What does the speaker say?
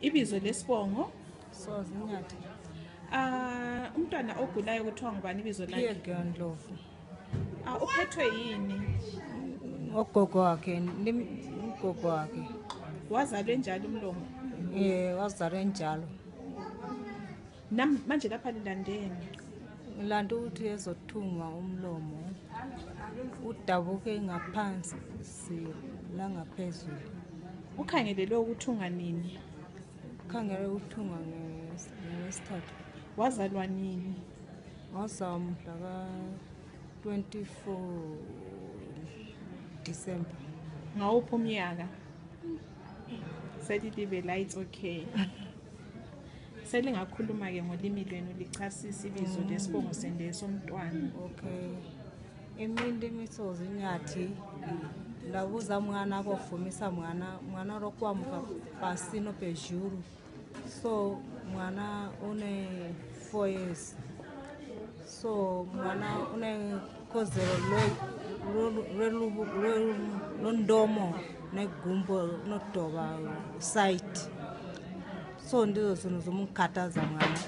Ibizo lesibongo. Zinyati. Umntwana ogulayo kuthiwa ngubani ibizo lakhe? Pierre Ndlovu. Uphethwe yini? Ugogo wakhe, ugogo wakhe. Wazalwe njalo umlomo? Wazalwe njalo. Manje lapha lilandeni? Ngilanda ukuthi ezothungwa umlomo. Udabuke ngaphansi la ngaphezulu. Ukhangelelwe ukuthunga nini? Ukhangele ukuthungwa ngeSithathu. Wazalwa nini? Wazalwa mhla ka-24 December. Ngawuphi umnyaka? Selilibe la, it's okay. Selingakhuluma-ke ngolimi lwenu lichasisa ibizo lesibongo somntwana. Okay. Imindi misozi Nyathi. Ndabuza mwana kofumisa mwana rokwamuka pasino pejuru. So mwana une 4 years. So mwana une kozelo londomo negumbo nodoba site. So ndizo zino zomukhathaza mwana.